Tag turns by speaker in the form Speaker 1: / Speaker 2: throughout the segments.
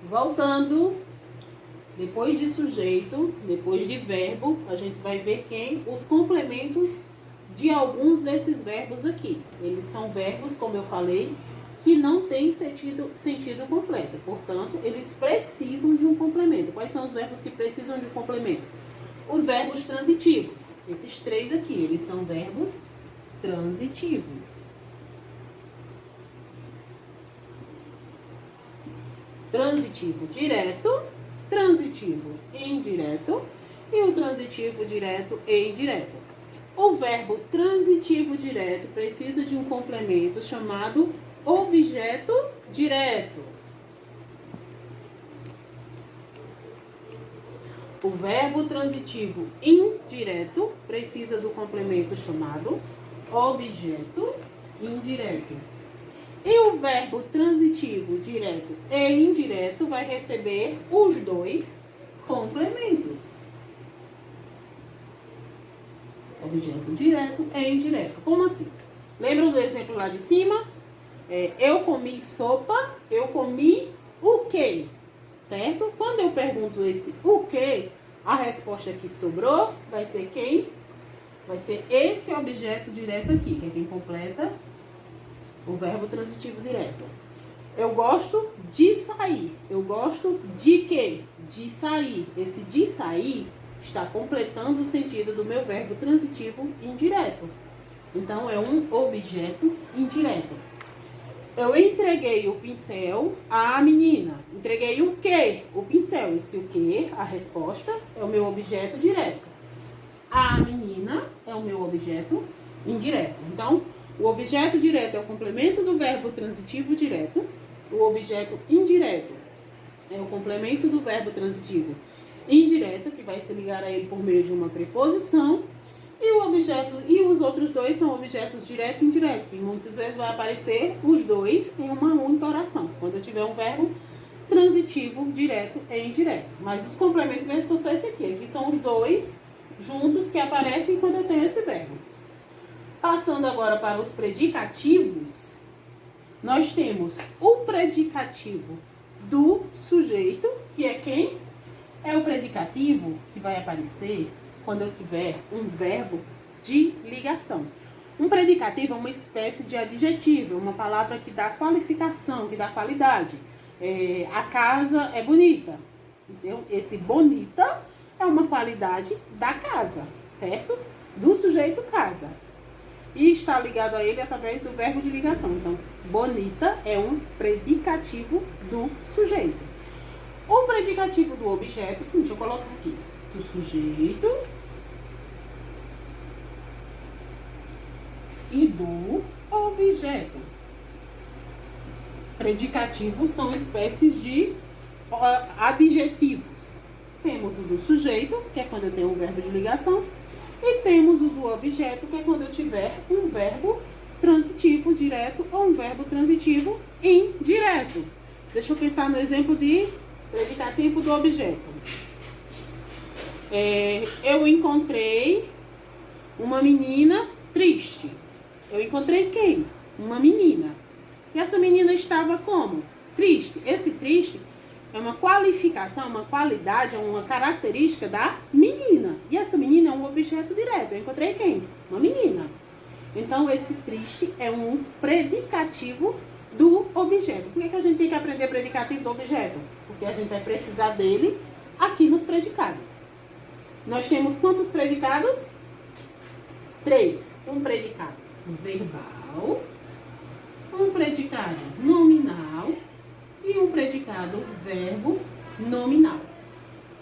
Speaker 1: Voltando, depois de sujeito, depois de verbo, a gente vai ver quem? Os complementos de alguns desses verbos aqui. Eles são verbos, como eu falei, que não têm sentido completo. Portanto, eles precisam de um complemento. Quais são os verbos que precisam de um complemento? Os verbos transitivos. Esses três aqui, eles são verbos transitivos. Transitivo direto, transitivo indireto e o transitivo direto e indireto. O verbo transitivo direto precisa de um complemento chamado objeto direto. O verbo transitivo indireto precisa do complemento chamado objeto indireto. E o verbo transitivo direto e indireto vai receber os dois complementos. Objeto direto e indireto. Como assim? Lembram do exemplo lá de cima? Eu comi sopa, eu comi o quê? Certo? Quando eu pergunto esse o quê, a resposta que sobrou vai ser quem? Vai ser esse objeto direto aqui, que é quem completa o verbo transitivo direto. Eu gosto de sair. Eu gosto de quê? De sair. Esse de sair está completando o sentido do meu verbo transitivo indireto. Então, é um objeto indireto. Eu entreguei o pincel à menina. Entreguei o quê? O pincel. Esse o quê? A resposta é o meu objeto direto. A menina é o meu objeto indireto. Então, o objeto direto é o complemento do verbo transitivo direto. O objeto indireto é o complemento do verbo transitivo indireto, que vai se ligar a ele por meio de uma preposição. E o objeto e os outros dois são objetos direto e indireto. E muitas vezes vai aparecer os dois em uma única oração, quando eu tiver um verbo transitivo direto e indireto. Mas os complementos mesmo são só esse aqui. Aqui são os dois juntos que aparecem quando eu tenho esse verbo. Passando agora para os predicativos, nós temos o predicativo do sujeito, que é quem? É o predicativo que vai aparecer quando eu tiver um verbo de ligação. Um predicativo é uma espécie de adjetivo, uma palavra que dá qualificação, que dá qualidade. A casa é bonita. Então, esse bonita é uma qualidade da casa, certo? Do sujeito casa. E está ligado a ele através do verbo de ligação. Então, bonita é um predicativo do sujeito. O predicativo do objeto, sim, deixa eu colocar aqui. Do sujeito e do objeto. Predicativos são espécies de adjetivos. Temos o do sujeito, que é quando eu tenho um verbo de ligação. E temos o do objeto, que é quando eu tiver um verbo transitivo direto ou um verbo transitivo indireto. Deixa eu pensar no exemplo de predicativo do objeto. Eu encontrei uma menina triste. Eu encontrei quem? Uma menina. E essa menina estava como? Triste. Esse triste é uma qualificação, uma qualidade, uma característica da menina. E essa menina é um objeto direto. Eu encontrei quem? Uma menina. Então, esse triste é um predicativo do objeto. Por que a gente tem que aprender predicativo do objeto? Porque a gente vai precisar dele aqui nos predicados. Nós temos quantos predicados? 3. Um predicado verbal, um predicado nominal e um predicado verbo nominal.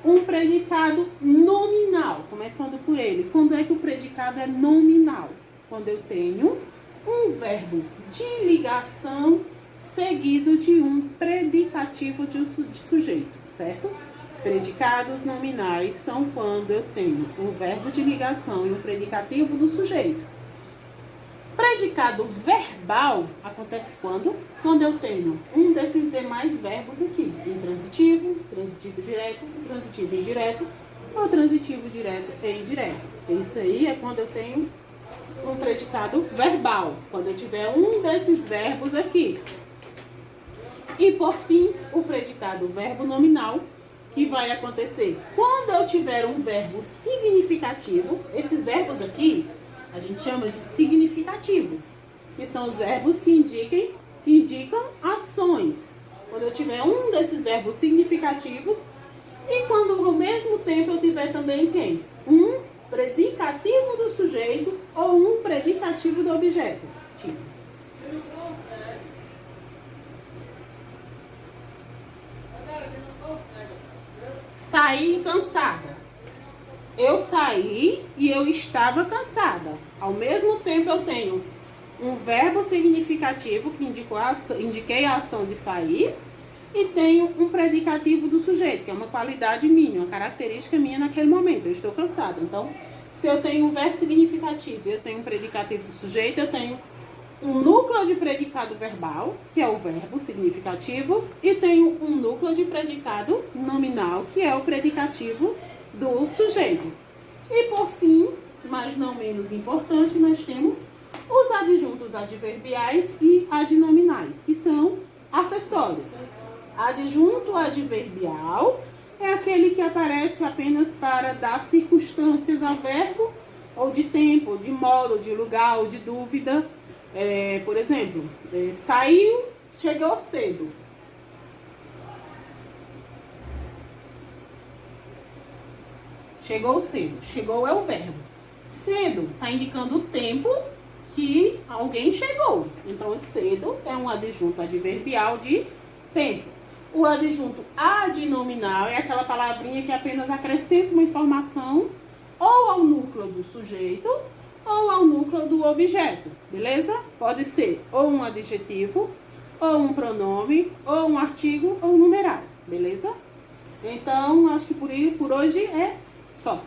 Speaker 1: Um predicado nominal, começando por ele. Quando é que o predicado é nominal? Quando eu tenho um verbo de ligação seguido de um predicativo de sujeito, certo? Predicados nominais são quando eu tenho um verbo de ligação e um predicativo do sujeito. Predicado verbal acontece quando? Quando eu tenho um desses demais verbos aqui. Intransitivo, transitivo direto, transitivo indireto, ou transitivo direto e indireto. Isso aí é quando eu tenho um predicado verbal. Quando eu tiver um desses verbos aqui. E por fim, o predicado verbo nominal, que vai acontecer quando eu tiver um verbo significativo. Esses verbos aqui a gente chama de significativos, que são os verbos que indicam ações. Quando eu tiver um desses verbos significativos e quando ao mesmo tempo eu tiver também quem? Um predicativo do sujeito ou um predicativo do objeto. Tipo, saí cansada. Eu saí e eu estava cansada. Ao mesmo tempo eu tenho um verbo significativo que indiquei a ação de sair e tenho um predicativo do sujeito, que é uma qualidade minha, uma característica minha naquele momento. Eu estou cansada. Então, se eu tenho um verbo significativo, eu tenho um predicativo do sujeito, eu tenho um núcleo de predicado verbal, que é o verbo significativo, e tenho um núcleo de predicado nominal, que é o predicativo do sujeito. E por fim, mas não menos importante, nós temos os adjuntos adverbiais e adnominais, que são acessórios. Adjunto adverbial é aquele que aparece apenas para dar circunstâncias ao verbo, ou de tempo, de modo, de lugar, ou de dúvida. Por exemplo, saiu, chegou cedo. Chegou cedo. Chegou é o verbo. Cedo está indicando o tempo que alguém chegou. Então, cedo é um adjunto adverbial de tempo. O adjunto adnominal é aquela palavrinha que apenas acrescenta uma informação ou ao núcleo do sujeito ou ao núcleo do objeto, beleza? Pode ser ou um adjetivo, ou um pronome, ou um artigo, ou um numeral, beleza? Então, acho que por hoje é só.